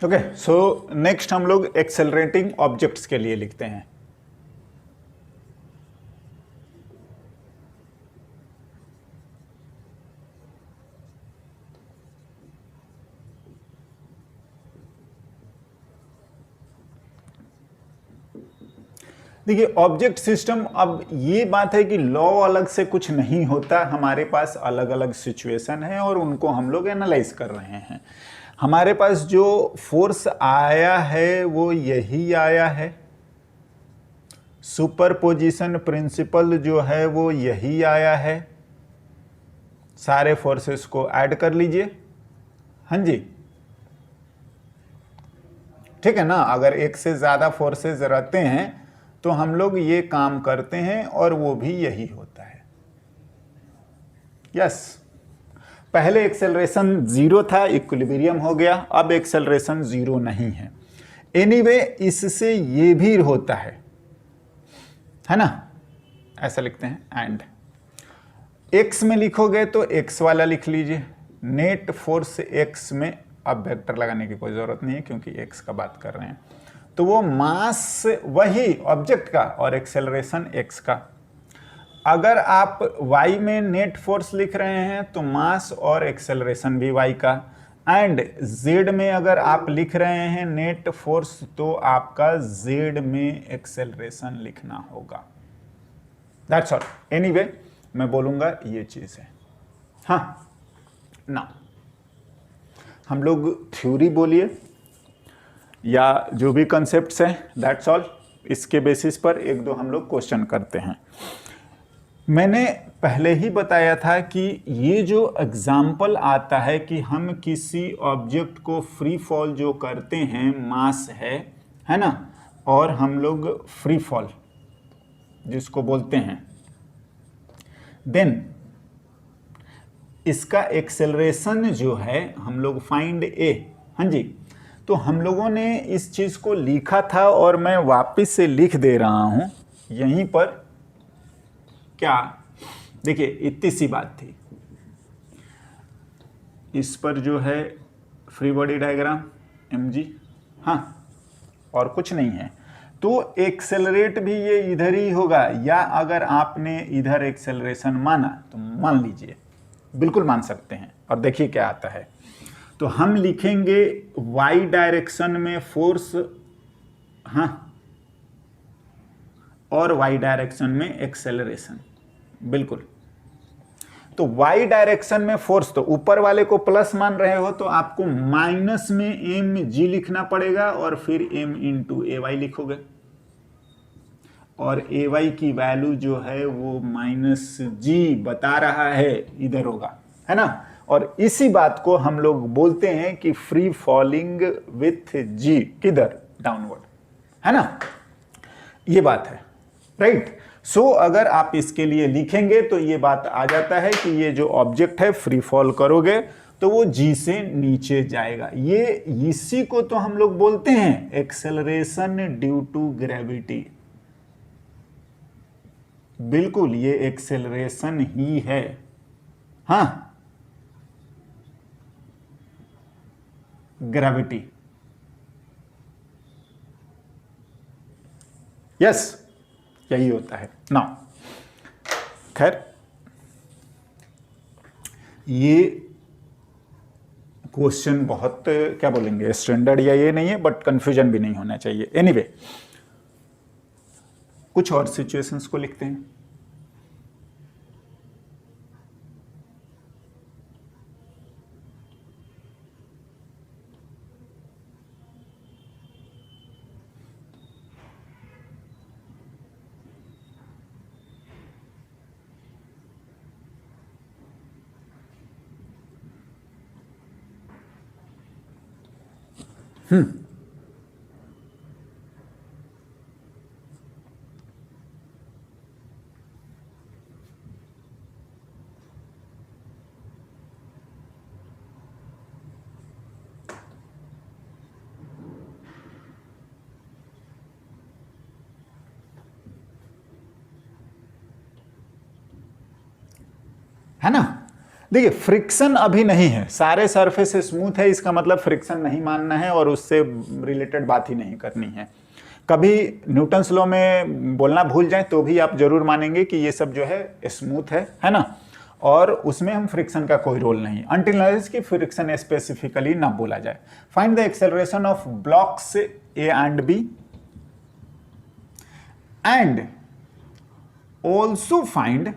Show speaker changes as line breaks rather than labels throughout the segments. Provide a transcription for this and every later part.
Okay, so next हम लोग accelerating objects के लिए लिखते हैं। देखिए ऑब्जेक्ट सिस्टम, अब ये बात है कि लॉ अलग से कुछ नहीं होता, हमारे पास अलग अलग सिचुएशन है और उनको हम लोग एनालाइज कर रहे हैं। हमारे पास जो फोर्स आया है वो यही आया है, सुपरपोजिशन प्रिंसिपल जो है वो यही आया है। सारे फोर्सेस को ऐड कर लीजिए। हाँ जी, ठीक है ना। अगर एक से ज्यादा फोर्सेस रहते हैं तो हम लोग ये काम करते हैं और वो भी यही होता है। यस, पहले एक्सेलरेशन 0 था, इक्विलिब्रियम हो गया, अब एक्सेलरेशन 0 नहीं है। एनीवे इससे ये भी होता है ना। ऐसा लिखते हैं एंड एक्स में लिखोगे तो एक्स वाला लिख लीजिए। नेट फोर्स एक्स में अब वेक्टर लगाने की कोई जरूरत नहीं है क्योंकि एक्स का बात कर रहे हैं, तो वो मास वही ऑब्जेक्ट का और एक्सेलरेशन एक्स का। अगर आप y में नेट फोर्स लिख रहे हैं तो मास और एक्सेलरेशन भी y का, एंड z में अगर आप लिख रहे हैं नेट फोर्स तो आपका z में एक्सेलरेशन लिखना होगा। That's all. एनीवे मैं बोलूंगा ये चीज है। हाँ ना, हम लोग थ्योरी बोलिए या जो भी कॉन्सेप्ट्स हैं, दैट्स ऑल, इसके बेसिस पर एक दो हम लोग क्वेश्चन करते हैं। मैंने पहले ही बताया था कि ये जो एग्जाम्पल आता है कि हम किसी ऑब्जेक्ट को फ्री फॉल जो करते हैं, मास है ना, और हम लोग फ्री फॉल जिसको बोलते हैं, देन इसका एक्सेलरेशन जो है हम लोग फाइंड ए। हाँ जी, तो हम लोगों ने इस चीज को लिखा था और मैं वापस से लिख दे रहा हूं यहीं पर। क्या, देखिए इतनी सी बात थी, इस पर जो है फ्री बॉडी डायग्राम mg, हाँ, और कुछ नहीं है, तो एक्सेलरेट भी ये इधर ही होगा। या अगर आपने इधर एक्सेलरेशन माना तो मान लीजिए, बिल्कुल मान सकते हैं। और देखिए क्या आता है, तो हम लिखेंगे y डायरेक्शन में फोर्स, हाँ, और y डायरेक्शन में एक्सेलरेशन, बिल्कुल। तो y डायरेक्शन में फोर्स, तो ऊपर वाले को प्लस मान रहे हो तो आपको माइनस में mg लिखना पड़ेगा और फिर m इंटू ay लिखोगे, और ay की वैल्यू जो है वो -g बता रहा है, इधर होगा, है ना। और इसी बात को हम लोग बोलते हैं कि फ्री फॉलिंग विथ g, किधर, डाउनवर्ड, है ना। ये बात है, राइट। सो अगर आप इसके लिए लिखेंगे तो ये बात आ जाता है कि ये जो ऑब्जेक्ट है फ्री फॉल करोगे तो वो g से नीचे जाएगा। ये इसी को तो हम लोग बोलते हैं एक्सेलरेशन ड्यू टू ग्रेविटी। बिल्कुल, ये एक्सेलरेशन ही है, हाँ, ग्रेविटी। यस, यही होता है ना। खैर, ये क्वेश्चन बहुत क्या बोलेंगे स्टैंडर्ड या ये नहीं है, बट कंफ्यूजन भी नहीं होना चाहिए। एनीवे कुछ और सिचुएशंस को लिखते हैं। है ना। देखिए फ्रिक्शन अभी नहीं है, सारे सरफेस स्मूथ है, इसका मतलब फ्रिक्शन नहीं मानना है और उससे रिलेटेड बात ही नहीं करनी है। कभी न्यूटन्स लॉ में बोलना भूल जाए तो भी आप जरूर मानेंगे कि ये सब जो है स्मूथ है ना, और उसमें हम फ्रिक्शन का कोई रोल नहीं, अनटिल अनलेस कि फ्रिक्शन स्पेसिफिकली ना बोला जाए। Find the acceleration of blocks A and B and also find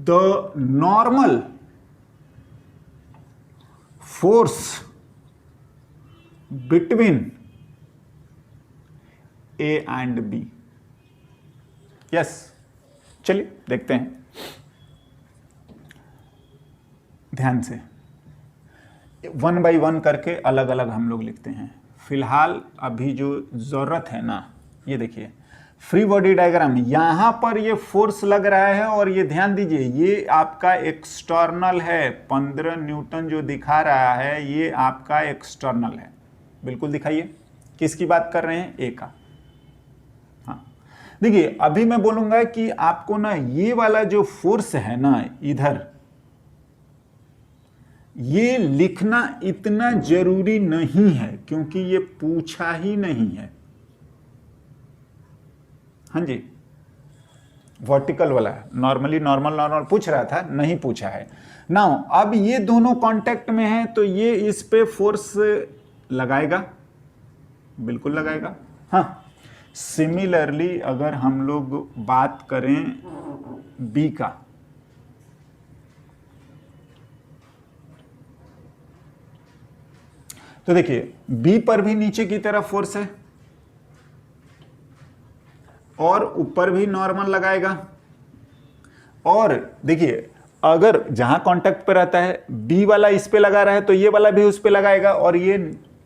the normal force between A and B। Yes, चलिए देखते हैं ध्यान से, वन बाय वन करके अलग अलग हम लोग लिखते हैं। फिलहाल अभी जो जरूरत है ना, ये देखिए फ्री बॉडी डायग्राम, यहां पर ये फोर्स लग रहा है और ये ध्यान दीजिए ये आपका एक्सटर्नल है, 15 न्यूटन जो दिखा रहा है ये आपका एक्सटर्नल है। बिल्कुल दिखाइए किसकी बात कर रहे हैं, ए का। हाँ देखिए अभी मैं बोलूंगा कि आपको ना ये वाला जो फोर्स है ना इधर, ये लिखना इतना जरूरी नहीं है क्योंकि ये पूछा ही नहीं है। हाँ जी, वर्टिकल वाला नॉर्मली नॉर्मल पूछ रहा था, नहीं पूछा है। नाउ अब ये दोनों कांटेक्ट में है तो ये इस पे फोर्स लगाएगा, बिल्कुल लगाएगा। हाँ सिमिलरली अगर हम लोग बात करें बी का, तो देखिए बी पर भी नीचे की तरफ फोर्स है और ऊपर भी नॉर्मल लगाएगा, और देखिए अगर जहां कांटेक्ट पे रहता है बी वाला इस पे लगा रहा है तो ये वाला भी उस पे लगाएगा, और ये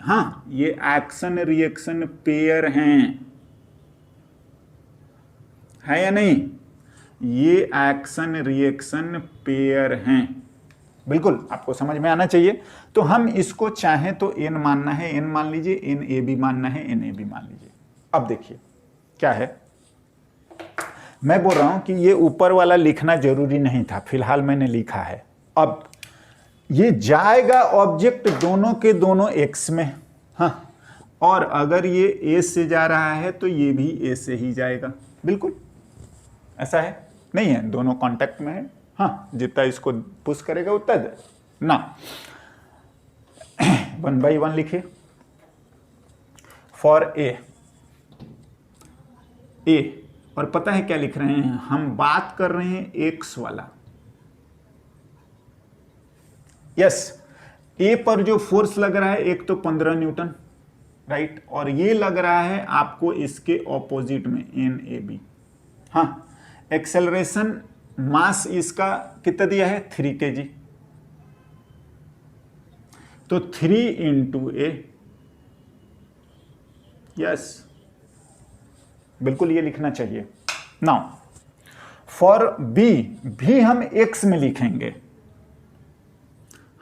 हाँ ये एक्शन रिएक्शन पेयर हैं, है या नहीं, ये एक्शन रिएक्शन पेयर हैं, बिल्कुल आपको समझ में आना चाहिए। तो हम इसको चाहें तो एन मानना है, एन मान लीजिए, एन ए बी मानना है, एन ए बी मान लीजिए। अब देखिए क्या है, मैं बोल रहा हूं कि ये ऊपर वाला लिखना जरूरी नहीं था, फिलहाल मैंने लिखा है। अब ये जाएगा ऑब्जेक्ट दोनों के दोनों एक्स में, हाँ, और अगर ये ए से जा रहा है तो ये भी ए से ही जाएगा, बिल्कुल ऐसा है, नहीं है, दोनों कांटेक्ट में है। हाँ जितना इसको पुश करेगा उतना ना। 1 by 1 लिखिए फॉर ए, और पता है क्या लिख रहे हैं, हम बात कर रहे हैं एक्स वाला। यस, ए पर जो फोर्स लग रहा है एक तो 15 न्यूटन, राइट, और ये लग रहा है आपको इसके ऑपोजिट में एन ए बी। हाँ एक्सेलरेशन मास इसका कितना दिया है, 3 kg, तो 3 इंटू ए। यस बिल्कुल ये लिखना चाहिए। नाउ फॉर बी भी हम एक्स में लिखेंगे,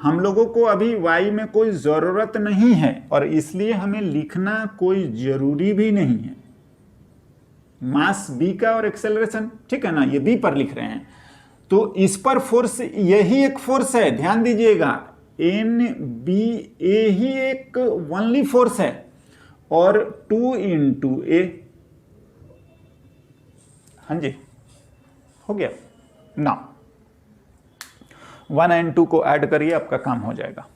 हम लोगों को अभी वाई में कोई जरूरत नहीं है और इसलिए हमें लिखना कोई जरूरी भी नहीं है। मास बी का और एक्सेलरेशन, ठीक है ना, ये बी पर लिख रहे हैं तो इस पर फोर्स यही एक फोर्स है, ध्यान दीजिएगा, एन बी ए ही एक ओनली फोर्स है, और 2 इंटू ए। हाँ जी हो गया ना, 1 and 2 को ऐड करिए, आपका काम हो जाएगा।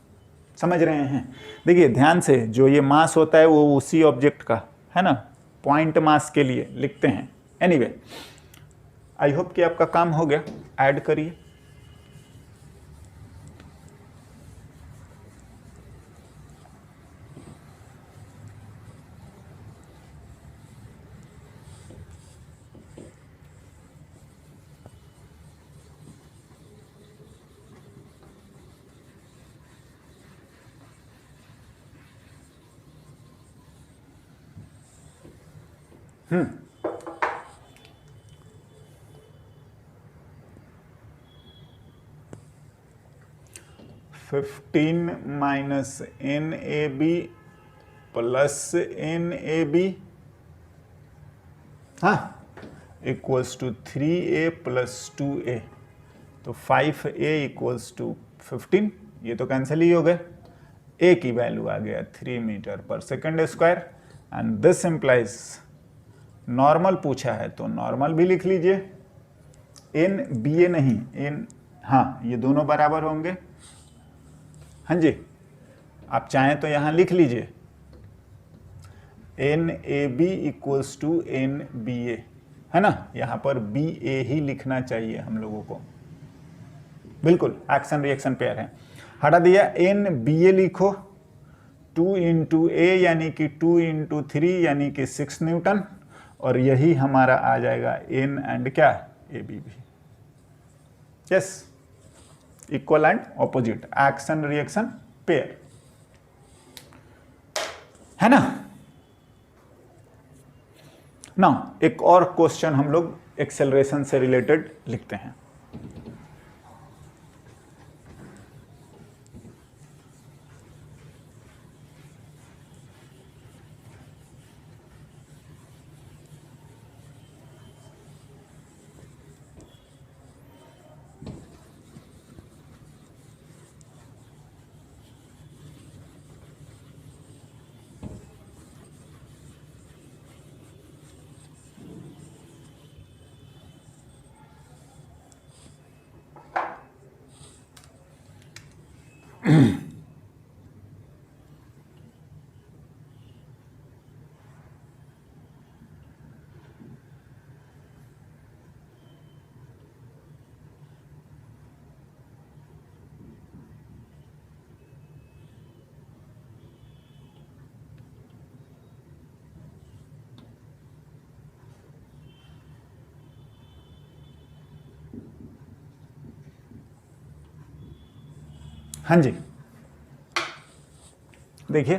समझ रहे हैं? देखिए ध्यान से, जो ये मास होता है वो उसी ऑब्जेक्ट का है ना, पॉइंट मास के लिए लिखते हैं। एनीवे आई होप कि आपका काम हो गया, ऐड करिए। Hmm 15 minus N A B plus N A B, हाँ equals to 3a plus 2a, तो 5a इक्वल्स टू 15, ये तो कैंसिल ही हो गए। a की वैल्यू आ गया 3 मीटर पर second square, and this implies normal पूछा है तो नॉर्मल भी लिख लीजिए, एन बी ए नहीं एन, हाँ ये दोनों बराबर होंगे। हाँ जी, आप चाहें तो यहाँ लिख लीजिए N A B equals to N B A, है ना, यहाँ पर बी ए ही लिखना चाहिए हम लोगों को, बिल्कुल एक्शन रिएक्शन पेयर है। हटा दिया, एन बी ए लिखो, 2 इंटू ए यानी कि 2 इंटू 3 यानी कि 6 न्यूटन, और यही हमारा आ जाएगा एन एंड क्या ए बी भी। Yes, equal and opposite, action reaction pair, है ना। नाउ एक और क्वेश्चन हम लोग एक्सेलरेशन से रिलेटेड लिखते हैं। हाँ जी, देखिए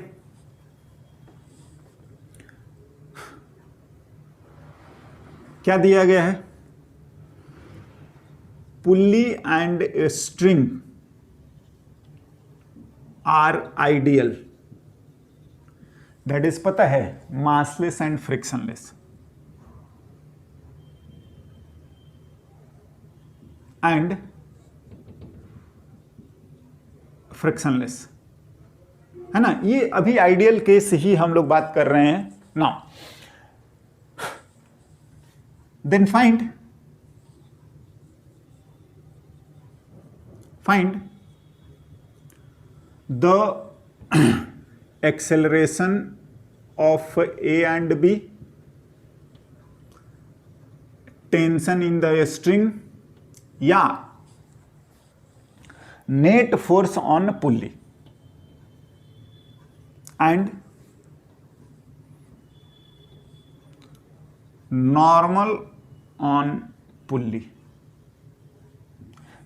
क्या दिया गया है, pulley and a string are ideal, that is पता है massless and frictionless, and frictionless, है ना। ये अभी आइडियल केस ही हम लोग बात कर रहे हैं। Now then find the acceleration of A and B, tension in the string, या net force on pulley, and normal on pulley.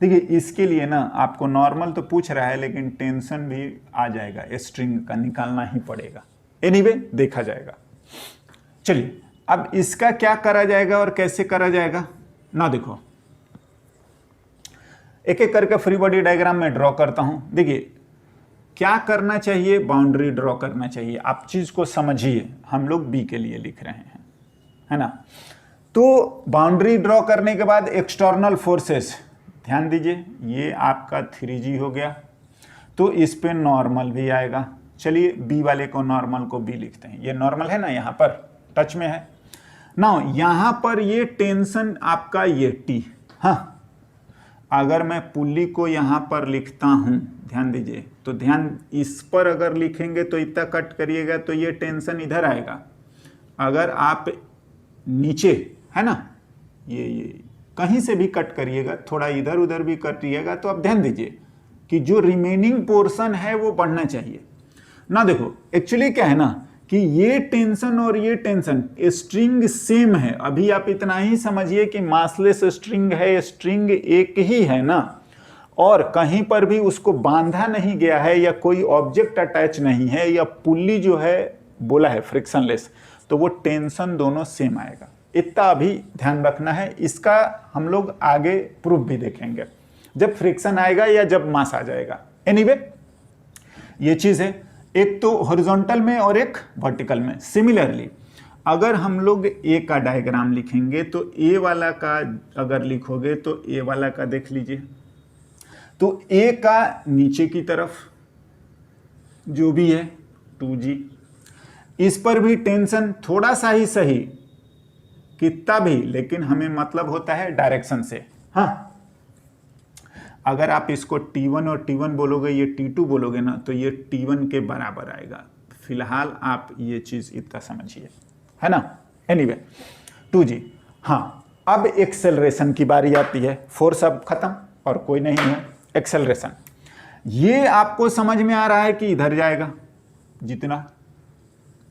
देखिए इसके लिए ना आपको नॉर्मल तो पूछ रहा है, लेकिन टेंशन भी आ जाएगा, स्ट्रिंग का निकालना ही पड़ेगा। एनीवे देखा जाएगा। चलिए अब इसका क्या करा जाएगा और कैसे करा जाएगा ना, देखो एक एक करके फ्री बॉडी डायग्राम में ड्रॉ करता हूं। देखिए क्या करना चाहिए, बाउंड्री ड्रॉ करना चाहिए। आप चीज को समझिए, हम लोग बी के लिए लिख रहे हैं, है ना। तो बाउंड्री ड्रॉ करने के बाद एक्सटर्नल फोर्सेस, ध्यान दीजिए ये आपका 3G हो गया, तो इस पे नॉर्मल भी आएगा। चलिए बी वाले को नॉर्मल को बी लिखते हैं, ये नॉर्मल है ना, यहाँ पर टच में है ना। यहाँ पर ये टेंशन आपका ये टी, हाँ अगर मैं पुल्ली को यहाँ पर लिखता हूँ, ध्यान दीजिए, तो ध्यान इस पर अगर लिखेंगे तो इतना कट करिएगा तो ये टेंशन इधर आएगा। अगर आप नीचे, है ना, ये कहीं से भी कट करिएगा, थोड़ा इधर उधर भी कटिएगा, तो आप ध्यान दीजिए कि जो रिमेनिंग पोर्शन है वो बढ़ना चाहिए ना। देखो एक्चुअली क्या है ना कि ये टेंशन और ये टेंशन स्ट्रिंग सेम है। अभी आप इतना ही समझिए कि मासलेस स्ट्रिंग है, स्ट्रिंग एक ही है ना, और कहीं पर भी उसको बांधा नहीं गया है या कोई ऑब्जेक्ट अटैच नहीं है, या पुल्ली जो है बोला है फ्रिक्शनलेस, तो वो टेंशन दोनों सेम आएगा। इतना अभी ध्यान रखना है। इसका हम लोग आगे प्रूफ भी देखेंगे जब फ्रिक्शन आएगा या जब मास आ जाएगा। एनीवे ये चीज है, एक तो हॉरिजॉन्टल में और एक वर्टिकल में। सिमिलरली अगर हम लोग ए का डायग्राम लिखेंगे तो ए वाला का अगर लिखोगे तो ए वाला का देख लीजिए, तो ए का नीचे की तरफ जो भी है 2G, इस पर भी टेंशन थोड़ा सा ही सही, कितना भी, लेकिन हमें मतलब होता है डायरेक्शन से। हाँ, अगर आप इसको T1 और T1 बोलोगे, ये T2 बोलोगे ना, तो ये T1 के बराबर आएगा। फिलहाल आप ये चीज इतना समझिए, है ना। Anyway 2G। हाँ, अब एक्सेलरेशन की बारी आती है। फोर्स अब खत्म और कोई नहीं है, एक्सेलरेशन। ये आपको समझ में आ रहा है कि इधर जाएगा जितना,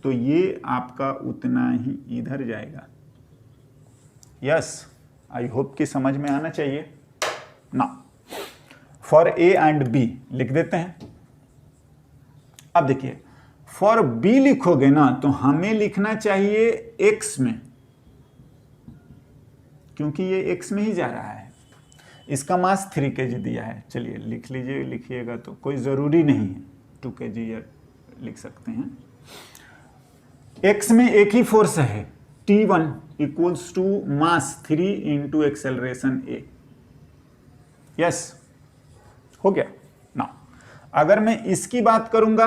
तो ये आपका उतना ही इधर जाएगा। यस, आई होप कि समझ में आना चाहिए ना। फॉर ए एंड बी लिख देते हैं। अब देखिए, फॉर बी लिखोगे ना तो हमें लिखना चाहिए एक्स में, क्योंकि ये एक्स में ही जा रहा है। इसका मास 3 kg दिया है। चलिए लिख लीजिए, लिखिएगा तो कोई ज़रूरी नहीं है, 2 kg लिख सकते हैं। एक्स में एक ही फोर्स है, T1 equals to mass 3 into acceleration a. Yes, हो गया ना। अगर मैं इसकी बात करूंगा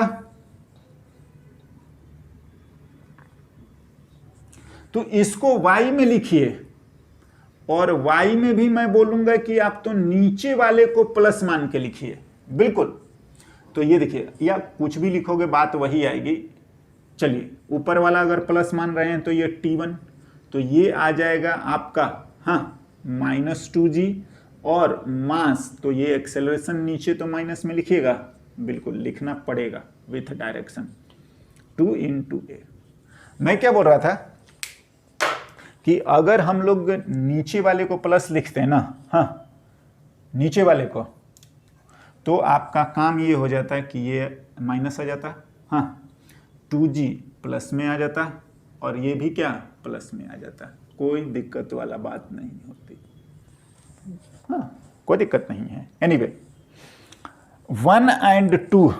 तो इसको y में लिखिए, और y में भी मैं बोलूंगा कि आप तो नीचे वाले को प्लस मान के लिखिए। बिल्कुल, तो ये देखिए, या कुछ भी लिखोगे बात वही आएगी। चलिए, ऊपर वाला अगर प्लस मान रहे हैं तो ये T1, तो ये आ जाएगा आपका, हाँ, -2G, और मास, तो ये एक्सेलरेशन नीचे तो माइनस में लिखिएगा, बिल्कुल लिखना पड़ेगा विथ डायरेक्शन 2 इंटू ए। मैं क्या बोल रहा था कि अगर हम लोग नीचे वाले को प्लस लिखते हैं ना, हाँ, नीचे वाले को, तो आपका काम ये हो जाता है कि ये माइनस आ जाता, हाँ, 2G प्लस में आ जाता, और ये भी क्या प्लस में आ जाता। कोई दिक्कत वाला बात नहीं होती, हाँ, कोई दिक्कत नहीं है। एनीवे 1 एंड 2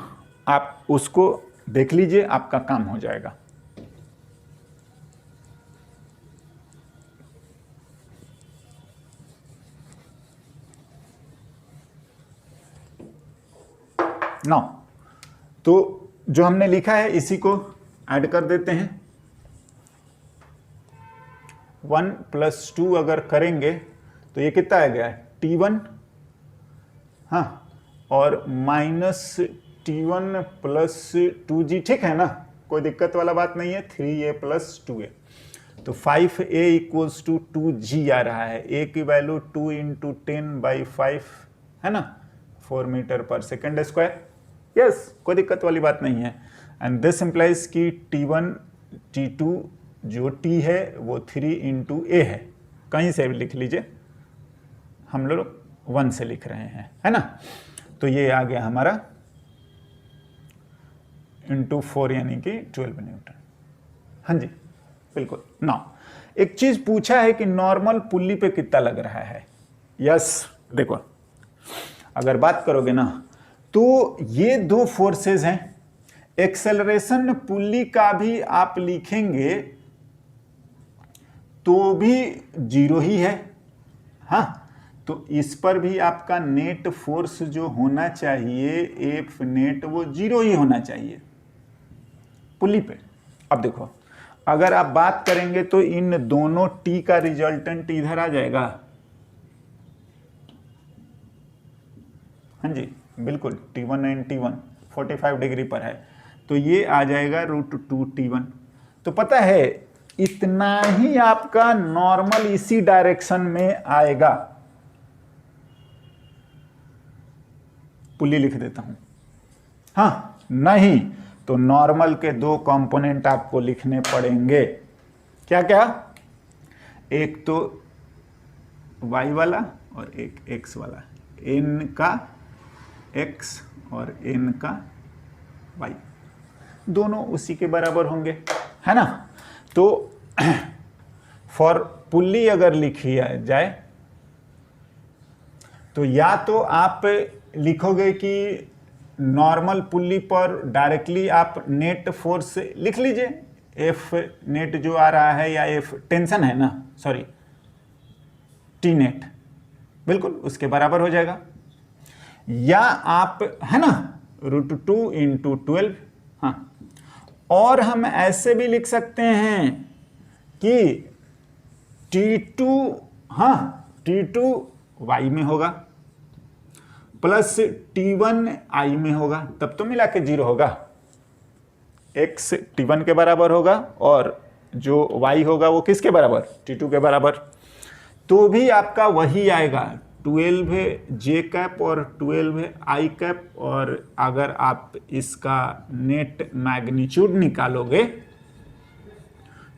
आप उसको देख लीजिए, आपका काम हो जाएगा। नो, तो जो हमने लिखा है इसी को ऐड कर देते हैं। 1 + 2 अगर करेंगे तो ये कितना आ गया है, T1, हाँ, और -T1 + 2G, ठीक है ना, कोई दिक्कत वाला बात नहीं है। 3A + 2A, तो 5A इक्वल्स टू 2G आ रहा है। A की वैल्यू 2 × 10/5 है ना, 4 मीटर/सेकंड स्क्वायर। यस, कोई दिक्कत वाली बात नहीं है। एंड दिस इम्प्लाइज कि T1 T2 जो T है वो 3 × A है। कहीं से भी लिख लीजिए, हम लोग 1 से लिख रहे हैं, है ना। तो ये आ गया हमारा × 4 यानी कि 12 न्यूटन। हाँ जी, बिल्कुल ना। एक चीज पूछा है कि नॉर्मल पुल्ली पे कितना लग रहा है। यस, देखो, अगर बात करोगे ना तो ये दो फोर्सेस हैं। एक्सेलरेशन पुल्ली का भी आप लिखेंगे तो भी 0 ही है, हाँ, तो इस पर भी आपका नेट फोर्स जो होना चाहिए, एफ नेट, वो 0 ही होना चाहिए पुल्ली पे। अब देखो, अगर आप बात करेंगे तो इन दोनों टी का रिजल्टेंट इधर आ जाएगा। हाँ जी, बिल्कुल, T1 एंड T1 45 डिग्री पर है, तो ये आ जाएगा √2 T1। तो पता है, इतना ही आपका नॉर्मल इसी डायरेक्शन में आएगा। पुल्ली लिख देता हूं, हाँ, नहीं तो नॉर्मल के दो कंपोनेंट आपको लिखने पड़ेंगे। क्या क्या? एक तो y वाला और एक x वाला, n का x और n का y, दोनों उसी के बराबर होंगे, है ना। तो फॉर पुल्ली अगर लिखी जाए तो या तो आप लिखोगे कि नॉर्मल पुल्ली पर डायरेक्टली आप नेट फोर्स लिख लीजिए, एफ नेट जो आ रहा है या एफ टेंशन है ना, सॉरी टी नेट, बिल्कुल उसके बराबर हो जाएगा। या आप है ना √2 × 12, हाँ। और हम ऐसे भी लिख सकते हैं कि T2, हाँ T2 y में होगा प्लस T1 I में होगा, तब तो मिला के 0 होगा। x T1 के बराबर होगा और जो y होगा वो किसके बराबर, T2 के बराबर। तो भी आपका वही आएगा 12j और 12i, और अगर आप इसका नेट मैग्नीट्यूड निकालोगे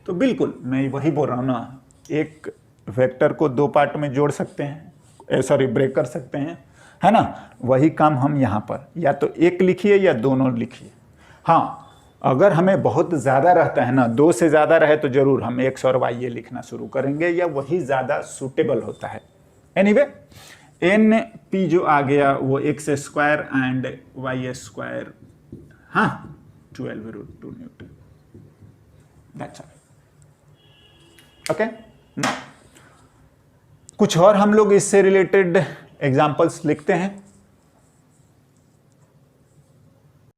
तो बिल्कुल मैं वही बोल रहा हूँ ना, एक वेक्टर को दो पार्ट में जोड़ सकते हैं, सॉरी ब्रेक कर सकते हैं, है ना। वही काम हम यहाँ पर या तो एक लिखिए या दोनों लिखिए। हाँ, अगर हमें बहुत ज़्यादा रहता है ना, 2 से ज़्यादा रहे तो ज़रूर हम x और y ये लिखना शुरू करेंगे, या वही ज़्यादा सूटेबल होता है। एनीवे NP जो आ गया वो x² एंड y², हाँ 12√2 न्यूटन, दैट्स ऑल। ओके, कुछ और हम लोग इससे रिलेटेड एग्जाम्पल्स लिखते हैं।